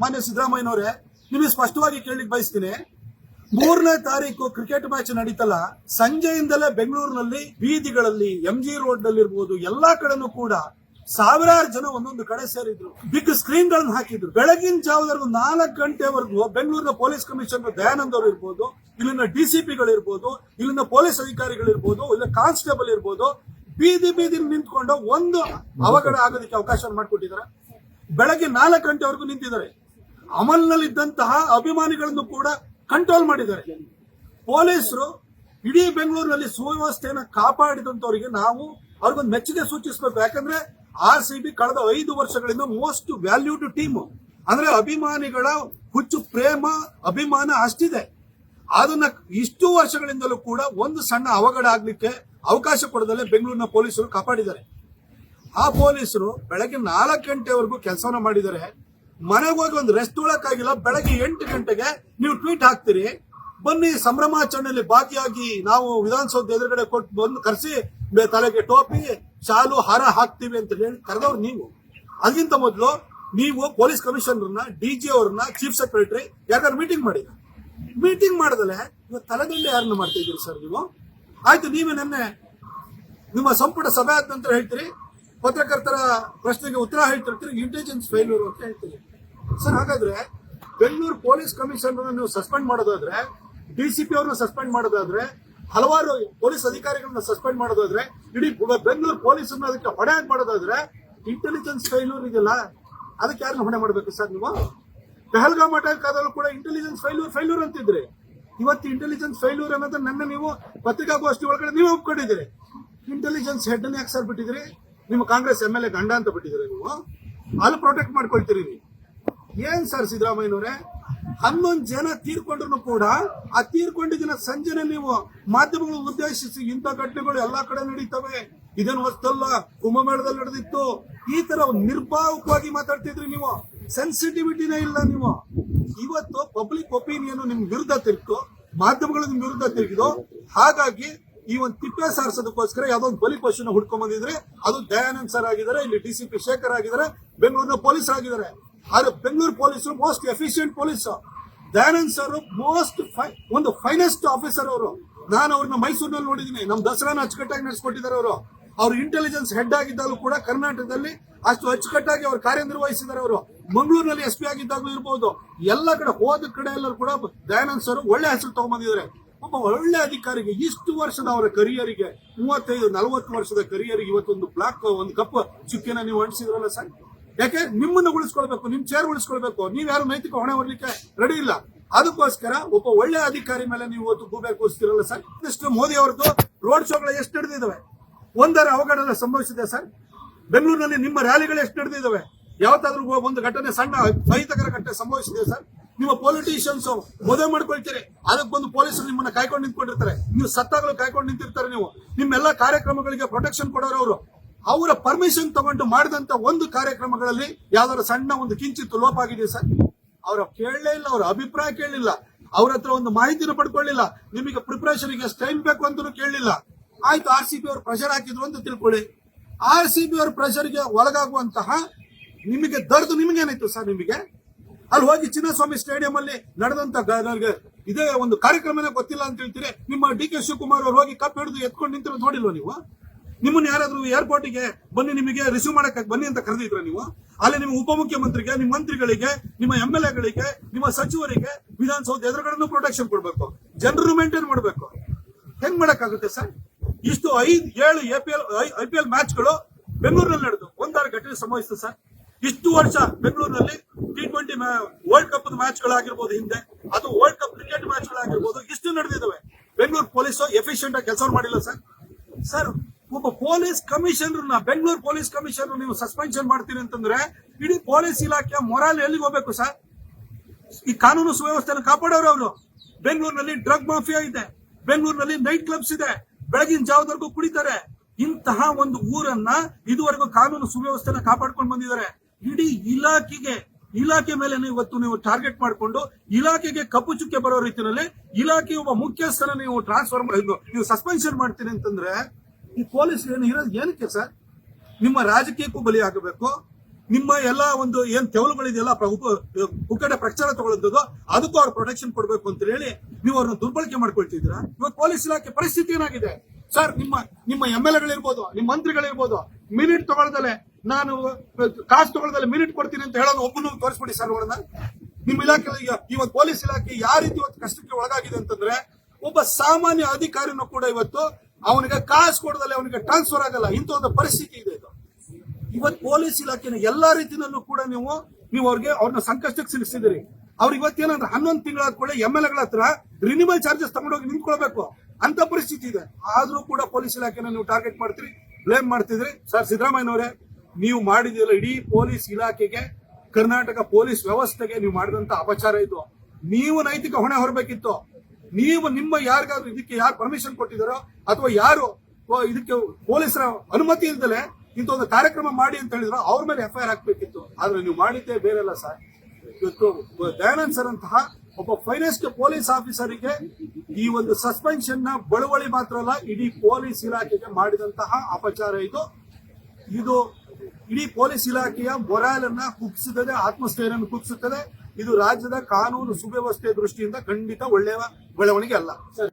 ಮಾನ್ಯ ಸಿದ್ದರಾಮಯ್ಯನವರೇ, ನಿಮಗೆ ಸ್ಪಷ್ಟವಾಗಿ ಕೇಳಲಿಕ್ಕೆ ಬಯಸ್ತೀನಿ. 3ನೇ ತಾರೀಕು ಕ್ರಿಕೆಟ್ ಮ್ಯಾಚ್ ನಡೀತಲ್ಲ, ಸಂಜೆಯಿಂದಲೇ ಬೆಂಗಳೂರಿನಲ್ಲಿ ಬೀದಿಗಳಲ್ಲಿ, MG ರೋಡ್ ನಲ್ಲಿ ಇರ್ಬೋದು, ಎಲ್ಲಾ ಕಡೆನೂ ಕೂಡ ಸಾವಿರಾರು ಜನ ಒಂದೊಂದು ಕಡೆ ಸೇರಿದ್ರು. ಬಿಗ್ ಸ್ಕ್ರೀನ್ ಗಳನ್ನ ಹಾಕಿದ್ರು. ಬೆಳಗಿನ ಜಾವದವರೆಗೂ 4 ಗಂಟೆವರೆಗೂ ಬೆಂಗಳೂರಿನ ಪೊಲೀಸ್ ಕಮಿಷನರ್ ದಯಾನಂದ್ ಅವರು ಇರ್ಬೋದು, ಇಲ್ಲಿನ DCPಗಳು ಇರ್ಬೋದು, ಇಲ್ಲಿನ ಪೊಲೀಸ್ ಅಧಿಕಾರಿಗಳಿರ್ಬೋದು, ಇಲ್ಲ ಕಾನ್ಸ್ಟೇಬಲ್ ಇರ್ಬೋದು, ಬೀದಿ ನಿಂತ್ಕೊಂಡು ಒಂದು ಅವಘಡ ಆಗೋದಕ್ಕೆ ಅವಕಾಶ ಮಾಡಿಕೊಟ್ಟಿದ್ದಾರೆ. ಬೆಳಗ್ಗೆ 4 ಗಂಟೆವರೆಗೂ ನಿಂತಿದ್ದಾರೆ. ಅಮಲ್ನಲ್ಲಿದ್ದಂತಹ ಅಭಿಮಾನಿಗಳನ್ನು ಕೂಡ ಕಂಟ್ರೋಲ್ ಮಾಡಿದ್ದಾರೆ. ಪೊಲೀಸರು ಇಡೀ ಬೆಂಗಳೂರಿನಲ್ಲಿ ಸುವ್ಯವಸ್ಥೆಯನ್ನು ಕಾಪಾಡಿದಂತವರಿಗೆ ನಾವು ಅವ್ರಿಗೊಂದು ಮೆಚ್ಚುಗೆ ಸೂಚಿಸಬೇಕು. ಯಾಕಂದ್ರೆ RCB ಕಳೆದ 5 ವರ್ಷಗಳಿಂದ ಮೋಸ್ಟ್ ವ್ಯಾಲ್ಯೂಡ್ ಟೀಮ್. ಅಂದ್ರೆ ಅಭಿಮಾನಿಗಳ ಹುಚ್ಚು ಪ್ರೇಮ, ಅಭಿಮಾನ ಅಷ್ಟಿದೆ. ಅದನ್ನ ಇಷ್ಟು ವರ್ಷಗಳಿಂದಲೂ ಕೂಡ ಒಂದು ಸಣ್ಣ ಅವಘಡ ಆಗ್ಲಿಕ್ಕೆ ಅವಕಾಶ ಕೊಡದಲ್ಲೇ ಬೆಂಗಳೂರಿನ ಪೊಲೀಸರು ಕಾಪಾಡಿದ್ದಾರೆ. ಆ ಪೊಲೀಸರು ಬೆಳಗ್ಗೆ 4 ಗಂಟೆವರೆಗೂ ಕೆಲಸವನ್ನ ಮಾಡಿದ್ದಾರೆ. ಮನೆಗೆ ಹೋಗಿ ಒಂದು ರೆಸ್ಟ್ ತೊಗೊಳಕ್ಕಾಗಿಲ್ಲ. ಬೆಳಗ್ಗೆ 8 ಗಂಟೆಗೆ ನೀವು ಟ್ವೀಟ್ ಹಾಕ್ತೀರಿ, ಬನ್ನಿ ಸಂಭ್ರಮಾಚರಣೆಯಲ್ಲಿ ಭಾಗಿಯಾಗಿ ನಾವು ವಿಧಾನಸೌಧ ಎದುರುಗಡೆ ಕೊಟ್ಟು ಬಂದು ಕರೆಸಿ ತಲೆಗೆ ಟೋಪಿ, ಶಾಲು, ಹಾರ ಹಾಕ್ತೀವಿ ಅಂತ ಹೇಳಿ ಕರೆದವ್ರು ನೀವು. ಅದಕ್ಕಿಂತ ಮೊದಲು ನೀವು ಪೊಲೀಸ್ ಕಮಿಷನರ್ನ, DG ಅವ್ರನ್ನ, ಚೀಫ್ ಸೆಕ್ರೆಟರಿ ಯಾಕಂದ್ರೆ ಮೀಟಿಂಗ್ ಮಾಡದಲೆ ಇವತ್ತು ತಲೆದಂಡೆ ಯಾರನ್ನ ಮಾಡ್ತಾ ಇದ್ದೀರಿ ಸರ್ ನೀವು? ಆಯ್ತು, ನೀವೇ ನೆನ್ನೆ ನಿಮ್ಮ ಸಂಪುಟ ಸಭೆ ಆದ ನಂತರ ಹೇಳ್ತೀರಿ, ಪತ್ರಕರ್ತರ ಪ್ರಶ್ನೆಗೆ ಉತ್ತರ ಹೇಳ್ತಿರ್ತೀರಿ, ಇಂಟೆಲಿಜೆನ್ಸ್ ಫೇಲ್ಯೂರ್ ಅಂತ ಹೇಳ್ತೀರಿ ಸರ್. ಹಾಗಾದ್ರೆ ಬೆಂಗಳೂರು ಪೊಲೀಸ್ ಕಮಿಷನರ್ ನೀವು ಸಸ್ಪೆಂಡ್ ಮಾಡೋದಾದ್ರೆ, DCP ಅವ್ರನ್ನ ಸಸ್ಪೆಂಡ್ ಮಾಡೋದಾದ್ರೆ, ಹಲವಾರು ಪೊಲೀಸ್ ಅಧಿಕಾರಿಗಳನ್ನ ಸಸ್ಪೆಂಡ್ ಮಾಡೋದಾದ್ರೆ, ಇಡೀ ಬೆಂಗಳೂರು ಪೊಲೀಸ್ ಅದಕ್ಕೆ ಹೊಣೆ ಮಾಡೋದಾದ್ರೆ, ಇಂಟೆಲಿಜೆನ್ಸ್ ಫೇಲ್ಯೂರ್ ಇದೆಯಲ್ಲ, ಅದಕ್ಕೆ ಯಾರನ್ನ ಹೊಣೆ ಮಾಡಬೇಕು ಸರ್ ನೀವು? ಪೆಹಲ್ಗಾಮ್ ಅಟ್ಯಾಕ್ ಆದಲ್ಲೂ ಕೂಡ ಇಂಟೆಲಿಜೆನ್ಸ್ ಫೇಲ್ಯೂರ್ ಅಂತಿದ್ರಿ. ಇವತ್ತು ಇಂಟೆಲಿಜೆನ್ಸ್ ಫೇಲ್ಯೂರ್ ಅನ್ನೋದನ್ನ ನನ್ನ ನೀವು ಪತ್ರಿಕಾಗೋಷ್ಠಿ ಒಳಗಡೆ ನೀವು ಒಪ್ಕೊಂಡಿದ್ದೀರಿ. ಇಂಟೆಲಿಜೆನ್ಸ್ ಹೆಡ್ ಅನ್ನು ಯಾಕೆ ಸರ್ ಬಿಟ್ಟಿದ್ರಿ? ನಿಮ್ಮ ಕಾಂಗ್ರೆಸ್ MLA ಗಂಡ ಅಂತ ಬಿಟ್ಟಿದ್ದೀರಿ ನೀವು. ಅಲ್ಲಿ ಪ್ರೊಟೆಕ್ಟ್ ಮಾಡ್ಕೊಳ್ತೀರಿ ನೀವು. ಏನ್ ಸರ್ ಸಿದ್ದರಾಮಯ್ಯನವರೇ, 11 ಜನ ತೀರ್ಕೊಂಡ್ರು ಕೂಡ ಆ ತೀರ್ಕೊಂಡಿದ್ದ ಸಂಜೆನೆ ನೀವು ಮಾಧ್ಯಮಗಳು ಉದ್ದೇಶಿಸಿ ಇಂಥ ಘಟನೆಗಳು ಎಲ್ಲಾ ಕಡೆ ನಡೀತವೆ, ಇದೇನು ಹೊಸ್ತಲ್ಲ, ಕುಂಭಮೇಳದಲ್ಲಿ ನಡೆದಿತ್ತು, ಈ ತರ ನಿರ್ಭಾವಕವಾಗಿ ಮಾತಾಡ್ತಿದ್ರಿ ನೀವು. ಸೆನ್ಸಿಟಿವಿಟಿನೇ ಇಲ್ಲ ನೀವು. ಇವತ್ತು ಪಬ್ಲಿಕ್ ಒಪಿನಿಯನ್ ನಿಮ್ ವಿರುದ್ಧ ತಿರುಗಿತು, ಮಾಧ್ಯಮಗಳು ನಿಮ್ ವಿರುದ್ಧ ತಿರುಗಿದು. ಹಾಗಾಗಿ ಈ ಒಂದು ತಿಪ್ಪೆ ಸಾರಿಸೋದಕ್ಕೋಸ್ಕರ ಯಾವ್ದೊಂದು ಬಲಿ ಪಶುನ ಹುಡ್ಕೊಂಡ್ ಬಂದಿದ್ರೆ ಅದು ದಯಾನಂದ್ ಸರ್ ಆಗಿದ್ದಾರೆ, ಇಲ್ಲಿ DCP ಶೇಖರ್ ಆಗಿದ್ದಾರೆ, ಬೆಂಗಳೂರಿನ ಪೊಲೀಸ್ ಆಗಿದ್ದಾರೆ. ಆದ್ರೆ ಬೆಂಗಳೂರು ಪೊಲೀಸರು most efficient police. Dayanand sir ಒಂದು ಫೈನೆಸ್ಟ್ ಆಫೀಸರ್ ಅವರು. ನಾನು ಅವ್ರನ್ನ ಮೈಸೂರಿನಲ್ಲಿ ನೋಡಿದ್ದೀನಿ. ನಮ್ ದಸರಾನ ಅಚ್ಚುಕಟ್ಟಾಗಿ ನಡೆಸ್ಕೊಟ್ಟಿದ್ದಾರೆ ಅವರು. ಅವ್ರು ಇಂಟೆಲಿಜೆನ್ಸ್ ಹೆಡ್ ಆಗಿದ್ದಾಗಲೂ ಕೂಡ ಕರ್ನಾಟಕದಲ್ಲಿ ಅಷ್ಟು ಅಚ್ಚುಕಟ್ಟಾಗಿ ಅವರು ಕಾರ್ಯನಿರ್ವಹಿಸಿದ್ದಾರೆ. ಅವರು ಮಂಗಳೂರಿನಲ್ಲಿ SP ಆಗಿದ್ದಾಗಲೂ ಇರಬಹುದು, ಎಲ್ಲ ಕಡೆ ಹೋದ ಕಡೆ ಎಲ್ಲರೂ ಕೂಡ ದಯಾನಂದ್ ಸರ್ ಒಳ್ಳೆ ಹೆಸರು ತಗೊಂಡ್ಬಂದಿದ್ದಾರೆ. ಒಬ್ಬ ಒಳ್ಳೆ ಅಧಿಕಾರಿಗೆ ಇಷ್ಟು ವರ್ಷದ ಅವರ ಕರಿಯರಿಗೆ, 35-40 ವರ್ಷದ ಕರಿಯರಿಗೆ ಇವತ್ತೊಂದು ಒಂದು ಕಪ್ ಚುಕ್ಕಿನ ನೀವು ಅಂಟಿಸಿದ್ರಲ್ಲ ಸರ್. ಯಾಕೆ? ನಿಮ್ಮನ್ನ ಉಳಿಸ್ಕೊಳ್ಬೇಕು, ನಿಮ್ ಚೇರ್ ಉಳಿಸ್ಕೊಳ್ಬೇಕು. ನೀವ್ ಯಾರು ನೈತಿಕ ಹೊಣೆ ಹೊರಲಿಕ್ಕೆ ರೆಡಿ ಇಲ್ಲ. ಅದಕ್ಕೋಸ್ಕರ ಒಬ್ಬ ಒಳ್ಳೆ ಅಧಿಕಾರಿ ಮೇಲೆ ನೀವು ಇವತ್ತು ಗೂಬೆ ಕೂರಿಸ್ತಿರಲ್ಲ ಸರ್. ಇಷ್ಟು ಮೋದಿ ಅವರದ್ದು ರೋಡ್ ಶೋಗಳು ಎಷ್ಟು ನಡೆದಿದ್ದಾವೆ? ಒಂದರ ಅವಘಡ ಸಂಭವಿಸಿದೆ ಸರ್. ಬೆಂಗಳೂರಿನಲ್ಲಿ ನಿಮ್ಮ ರ್ಯಾಲಿಗಳು ಎಷ್ಟು ನಡೆದಿದ್ದಾವೆ? ಯಾವತ್ತಾದ್ರೂ ಒಂದು ಘಟನೆ, ಸಣ್ಣ ಅಹಿತಕರ ಘಟನೆ ಸಂಭವಿಸಿದೆ ಸರ್? ನಿಮ್ಮ ಪೊಲಿಟಿಷಿಯನ್ಸ್ ಮದುವೆ ಮಾಡ್ಕೊಳ್ತೀರಿ, ಅದಕ್ಕೆ ಬಂದು ಪೊಲೀಸರು ನಿಮ್ಮನ್ನ ಕಾಯ್ಕೊಂಡು ನಿಂತ್ಕೊಂಡಿರ್ತಾರೆ. ನೀವು ಸತ್ತಾಗಲೂ ಕಾಯ್ಕೊಂಡು ನಿಂತಿರ್ತಾರೆ. ನೀವು ನಿಮ್ಮೆಲ್ಲ ಕಾರ್ಯಕ್ರಮಗಳಿಗೆ ಪ್ರೊಟೆಕ್ಷನ್ ಕೊಡೋರು ಅವರು. ಅವರ ಪರ್ಮಿಷನ್ ತಗೊಂಡು ಮಾಡಿದಂತ ಒಂದು ಕಾರ್ಯಕ್ರಮಗಳಲ್ಲಿ ಯಾವ್ದಾದ್ರು ಸಣ್ಣ ಒಂದು ಕಿಂಚಿತ್ತು ಲೋಪ ಆಗಿದೆ ಸರ್? ಅವರ ಕೇಳಲೇ ಇಲ್ಲ, ಅವರ ಅಭಿಪ್ರಾಯ ಕೇಳಲಿಲ್ಲ, ಅವ್ರ ಹತ್ರ ಒಂದು ಮಾಹಿತಿನ ಪಡ್ಕೊಳ್ಳಿಲ್ಲ, ನಿಮಗೆ ಪ್ರಿಪರೇಷನ್ ಎಷ್ಟು ಟೈಮ್ ಬೇಕು ಅಂತಲೂ ಕೇಳಲಿಲ್ಲ. ಆಯ್ತು, RCB ಅವರು ಪ್ರೆಷರ್ ಹಾಕಿದ್ರು ಅಂತ ತಿಳ್ಕೊಳ್ಳಿ. RCB ಅವರ ಪ್ರೆಷರ್ಗೆ ಒಳಗಾಗುವಂತಹ ನಿಮಗೆ ದರ್ದು ನಿಮಗೇನಾಯ್ತು ಸರ್? ನಿಮಗೆ ಅಲ್ಲಿ ಹೋಗಿ ಚಿನ್ನಸ್ವಾಮಿ ಸ್ಟೇಡಿಯಂ ಅಲ್ಲಿ ನಡೆದಂತ ಇದೇ ಒಂದು ಕಾರ್ಯಕ್ರಮನೇ ಗೊತ್ತಿಲ್ಲ ಅಂತ ಹೇಳ್ತೀರಿ. ನಿಮ್ಮ DK ಶಿವಕುಮಾರ್ ಅವರು ಹೋಗಿ ಕಪ್ ಹಿಡಿದು ಎತ್ಕೊಂಡು ನಿಂತಿರೋದು ನೋಡಿಲ್ವ ನೀವು? ನಿಮ್ಮನ್ನ ಯಾರಾದ್ರೂ ಏರ್ಪೋರ್ಟ್ಗೆ ಬನ್ನಿ ನಿಮಗೆ ರಿಸೀವ್ ಮಾಡಕ್ಕೆ ಬನ್ನಿ ಅಂತ ಕರೆದಿದ್ರ ನೀವು? ಅಲ್ಲಿ ನಿಮ್ಮ ಉಪಮುಖ್ಯಮಂತ್ರಿಗೆ, ನಿಮ್ಮ ಮಂತ್ರಿಗಳಿಗೆ, ನಿಮ್ಮ MLAಗಳಿಗೆ, ನಿಮ್ಮ ಸಚಿವರಿಗೆ ವಿಧಾನಸೌಧ ಎದುರುಗಡೆ ಪ್ರೊಟೆಕ್ಷನ್ ಕೊಡ್ಬೇಕು, ಜನರು ಮೇಂಟೈನ್ ಮಾಡಬೇಕು. ಹೆಂಗ್ ಮಾಡಕ್ಕಾಗುತ್ತೆ ಸರ್? ಇಷ್ಟು 5-7 IPL ಮ್ಯಾಚ್ಗಳು ಬೆಂಗಳೂರಿನಲ್ಲಿ ನಡೆದು ಒಂದಾರ ಘಟನೆ ಸಂಭವಿಸಿತು ಸರ್. ಇಷ್ಟು ವರ್ಷ ಬೆಂಗಳೂರಿನಲ್ಲಿ T20 ವರ್ಲ್ಡ್ ಕಪ್ ಮ್ಯಾಚ್ಗಳಾಗಿರ್ಬೋದು, ಹಿಂದೆ ಅದು ವರ್ಲ್ಡ್ ಕಪ್ ಕ್ರಿಕೆಟ್ ಮ್ಯಾಚ್ಗಳಾಗಿರ್ಬೋದು, ಇಷ್ಟು ನಡೆದಿದ್ದಾವೆ. ಬೆಂಗಳೂರು ಪೊಲೀಸ್ ಎಫಿಷಿಯಂಟ್ ಆಗಿ ಕೆಲಸ ಮಾಡಿಲ್ಲ ಸರ್. ಸರ್, ಒಬ್ಬ ಪೊಲೀಸ್ ಕಮಿಷನರ್ನ, ಬೆಂಗಳೂರು ಪೊಲೀಸ್ ಕಮಿಷನರ್ ನೀವು ಸಸ್ಪೆನ್ಷನ್ ಮಾಡ್ತೀರಿ ಅಂತಂದ್ರೆ ಇಡೀ ಪೊಲೀಸ್ ಇಲಾಖೆಯ ಮೊರಾಲ್ ಎಲ್ಲಿಗೆ ಹೋಗ್ಬೇಕು ಸರ್? ಈ ಕಾನೂನು ಸುವ್ಯವಸ್ಥೆಯನ್ನು ಕಾಪಾಡೋರು ಅವರು. ಬೆಂಗಳೂರಿನಲ್ಲಿ ಡ್ರಗ್ ಮಾಫಿಯಾ ಇದೆ, ಬೆಂಗಳೂರಿನಲ್ಲಿ ನೈಟ್ ಕ್ಲಬ್ಸ್ ಇದೆ, ಬೆಳಗಿನ ಜಾವದವರೆಗೂ ಕುಡಿತಾರೆ. ಇಂತಹ ಒಂದು ಊರನ್ನ ಇದುವರೆಗೂ ಕಾನೂನು ಸುವ್ಯವಸ್ಥೆನ ಕಾಪಾಡ್ಕೊಂಡು ಬಂದಿದ್ದಾರೆ. ಇಡೀ ಇಲಾಖೆ ಮೇಲೆ ಇವತ್ತು ನೀವು ಟಾರ್ಗೆಟ್ ಮಾಡಿಕೊಂಡು ಇಲಾಖೆಗೆ ಕಪ್ಪು ಚುಕ್ಕೆ ಬರೋ ರೀತಿಯಲ್ಲಿ ಇಲಾಖೆ ಒಬ್ಬ ಮುಖ್ಯಸ್ಥನ ನೀವು ನೀವು ಸಸ್ಪೆನ್ಷನ್ ಮಾಡ್ತೀರಿ ಅಂತಂದ್ರೆ ಈ ಪೊಲೀಸ್ ಇರೋದು ಏನಕ್ಕೆ ಸರ್? ನಿಮ್ಮ ರಾಜಕೀಯಕ್ಕೂ ಬಲಿ ಆಗಬೇಕು, ನಿಮ್ಮ ಎಲ್ಲ ಒಂದು ಏನ್ ತೆವಲುಗಳಿದೆಯಲ್ಲ ಪುಕ್ಕಟೆ ಪ್ರಚಾರ ತಗೊಳ್ಳೋದು ಅದಕ್ಕೂ ಅವ್ರು ಪ್ರೊಟೆಕ್ಷನ್ ಕೊಡ್ಬೇಕು ಅಂತ ಹೇಳಿ ನೀವು ಅವ್ರನ್ನ ದುರ್ಬಳಕೆ ಮಾಡ್ಕೊಳ್ತಿದ್ದೀರಾ. ಇವತ್ತು ಪೊಲೀಸ್ ಇಲಾಖೆ ಪರಿಸ್ಥಿತಿ ಏನಾಗಿದೆ ಸರ್? ನಿಮ್ಮ ಎಂ ಎಲ್ ಎಗಳಿರ್ಬೋದು, ನಿಮ್ಮ ಮಂತ್ರಿಗಳಿರ್ಬೋದು, ಮಿನಿಟ್ ತಗೊಳ್ದಲೆ ನಾನು ಕಾಸು ತಗೊಳ್ದಲೆ ಮಿನಿಟ್ ಕೊಡ್ತೀನಿ ಅಂತ ಹೇಳೋದು ಒಬ್ಬನು ತೋರಿಸ್ಬಿಡಿ ಸರ್ ನೋಡೋಣ. ನಿಮ್ಮ ಇಲಾಖೆ ಇವತ್ತು ಪೊಲೀಸ್ ಇಲಾಖೆ ಯಾವ ರೀತಿ ಇವತ್ತು ಕಷ್ಟಕ್ಕೆ ಒಳಗಾಗಿದೆ ಅಂತಂದ್ರೆ, ಒಬ್ಬ ಸಾಮಾನ್ಯ ಅಧಿಕಾರಿನೂ ಕೂಡ ಇವತ್ತು ಅವನಿಗೆ ಕಾಸು ಕೊಡದಲೆ ಅವನಿಗೆ ಟ್ರಾನ್ಸ್ಫರ್ ಆಗಲ್ಲ, ಇಂಥ ಒಂದು ಪರಿಸ್ಥಿತಿ ಇದೆ ಇದು. ಇವತ್ತು ಪೊಲೀಸ್ ಇಲಾಖೆನ ಎಲ್ಲಾ ರೀತಿಯಲ್ಲೂ ಕೂಡ ನೀವು ಅವ್ರನ್ನ ಸಂಕಷ್ಟಕ್ಕೆ ಸಿಲುಕಿಸಿದಿರಿ. ಅವ್ರು ಇವತ್ತೇನಂದ್ರೆ 11 ತಿಂಗಳಾದ ಕೂಡ ಎಂ ಎಲ್ ಎಗಳ ಹತ್ರ ರಿನಿವಲ್ ಚಾರ್ಜಸ್ ತಗೊಂಡೋಗಿ ನಿಂತ್ಕೊಳ್ಬೇಕು ಅಂತ ಪರಿಸ್ಥಿತಿ ಇದೆ. ಆದ್ರೂ ಕೂಡ ಪೊಲೀಸ್ ಇಲಾಖೆನ ನೀವು ಟಾರ್ಗೆಟ್ ಮಾಡ್ತೀರಿ, ಬ್ಲೇಮ್ ಮಾಡ್ತಿದ್ರಿ. ಸರ್ ಸಿದ್ದರಾಮಯ್ಯನವರೇ, ನೀವು ಮಾಡಿದಿಲ್ಲ ಇಡೀ ಪೊಲೀಸ್ ಇಲಾಖೆಗೆ, ಕರ್ನಾಟಕ ಪೊಲೀಸ್ ವ್ಯವಸ್ಥೆಗೆ ನೀವು ಮಾಡಿದಂತ ಅಪಚಾರ ಇದು. ನೀವು ನೈತಿಕ ಹೊಣೆ ಹೊರಬೇಕಿತ್ತು. ನೀವು ನಿಮ್ಮ ಯಾರಿಗಾದ್ರೂ ಇದಕ್ಕೆ ಯಾರು ಪರ್ಮಿಷನ್ ಕೊಟ್ಟಿದ್ದಾರೋ ಅಥವಾ ಯಾರು ಇದಕ್ಕೆ ಪೊಲೀಸರ ಅನುಮತಿ ಇಲ್ದಲೆ ಇಂಥ ಒಂದು ಕಾರ್ಯಕ್ರಮ ಮಾಡಿ ಅಂತ ಹೇಳಿದ್ರು ಅವ್ರ ಮೇಲೆ FIR ಹಾಕ್ಬೇಕಿತ್ತು. ಆದ್ರೆ ನೀವು ಮಾಡಿದ್ದೇ ಬೇರೆಲ್ಲ ಸರ್. ಇವತ್ತು ದಯಾನಂದ್ ಸರ್ ಅಂತಹ ಒಬ್ಬ ಫೈನೆಸ್ಟ್ ಪೊಲೀಸ್ ಆಫೀಸರಿಗೆ ಈ ಒಂದು ಸಸ್ಪೆನ್ಷನ್ ನ ಬಳುವಳಿ ಮಾತ್ರ ಅಲ್ಲ, ಇಡೀ ಪೊಲೀಸ್ ಇಲಾಖೆಗೆ ಮಾಡಿದಂತಹ ಅಪಚಾರ ಇದು. ಇದು ಇಡೀ ಪೊಲೀಸ್ ಇಲಾಖೆಯ ಮೊರಾಲ್ ಅನ್ನ ಕುಗ್ಗಿಸುತ್ತದೆ, ಆತ್ಮಸ್ಥೈರ್ಯವನ್ನು ಕುಗ್ಗಿಸುತ್ತದೆ. ಇದು ರಾಜ್ಯದ ಕಾನೂನು ಸುವ್ಯವಸ್ಥೆ ದೃಷ್ಟಿಯಿಂದ ಖಂಡಿತ ಒಳ್ಳೆಯ ಬೆಳವಣಿಗೆ ಅಲ್ಲ.